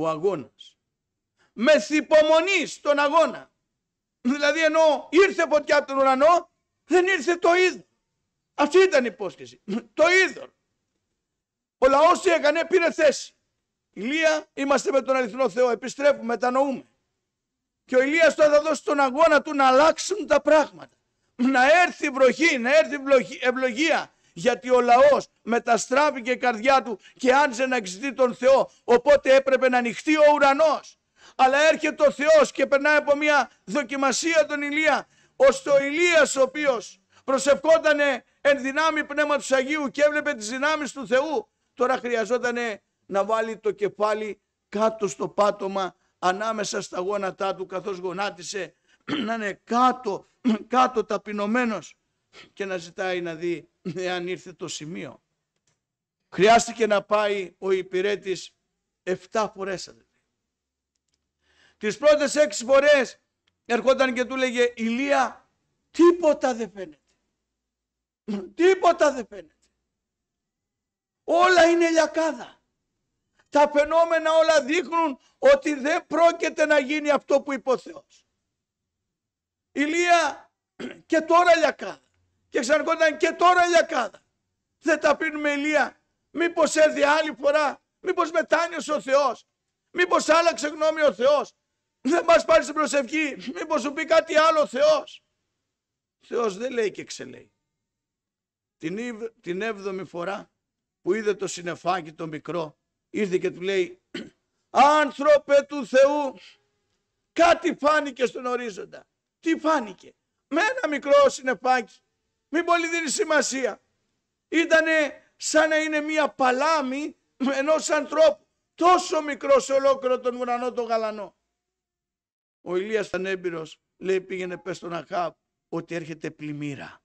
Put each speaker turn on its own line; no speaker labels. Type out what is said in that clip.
ο αγώνας. Μεθυπομονή στον αγώνα. Δηλαδή ενώ ήρθε φωτιά από τον ουρανό, δεν ήρθε το είδωρ. Αυτή ήταν η υπόσχεση. Το είδωρ. Ο λαός τι έκανε, πήρε θέση. Ηλία, είμαστε με τον αληθινό Θεό, επιστρέφουμε, μετανοούμε. Και ο Ηλίας τώρα θα δώσει τον αγώνα του να αλλάξουν τα πράγματα. Να έρθει βροχή, να έρθει ευλογία. Γιατί ο λαός μεταστράφηκε η καρδιά του και άνοιξε να εξητεί τον Θεό. Οπότε έπρεπε να ανοιχτεί ο ουρανός. Αλλά έρχεται ο Θεός και περνάει από μια δοκιμασία τον Ηλία. Ώστε ο Ηλίας ο οποίος προσευχότανε εν δυνάμει Πνεύματος Αγίου και έβλεπε τις δυνάμεις του Θεού, τώρα χρειαζότανε να βάλει το κεφάλι κάτω στο πάτωμα ανάμεσα στα γόνατά του καθώς γονάτισε, να είναι κάτω ταπεινωμένος και να ζητάει να δει εάν ήρθε το σημείο. Χρειάστηκε να πάει ο υπηρέτης 7 φορές. Τις πρώτες 6 φορές ερχόταν και του λέγε Ηλία, τίποτα δεν φαίνεται. Τίποτα δεν φαίνεται. Όλα είναι λιακάδα. Τα φαινόμενα όλα δείχνουν ότι δεν πρόκειται να γίνει αυτό που είπε ο Θεός. Ηλία, και τώρα λιακάδα. Και ξαναρχόταν και τώρα λιακάδα. Δεν τα πίνουμε Ηλία. Μήπως έρθει άλλη φορά. Μήπως μετάνιωσε ο Θεός. Μήπως άλλαξε γνώμη ο Θεός. Δεν μας πάρει στην προσευχή. Μήπως σου πει κάτι άλλο ο Θεός. Ο Θεός δεν λέει και ξελέει. Την 7η φορά που είδε το συννεφάκι το μικρό, ήρθε και του λέει, άνθρωπε του Θεού, κάτι φάνηκε στον ορίζοντα. Τι φάνηκε? Με ένα μικρό συννεφάκι. Μην πολύ δίνει σημασία. Ήτανε σαν να είναι μια παλάμη ενός ανθρώπου. Τόσο μικρό σε ολόκληρο τον ουρανό τον γαλανό. Ο Ηλίας ήταν έμπειρος. Λέει πήγαινε πες στον Αχάβ ότι έρχεται πλημμύρα.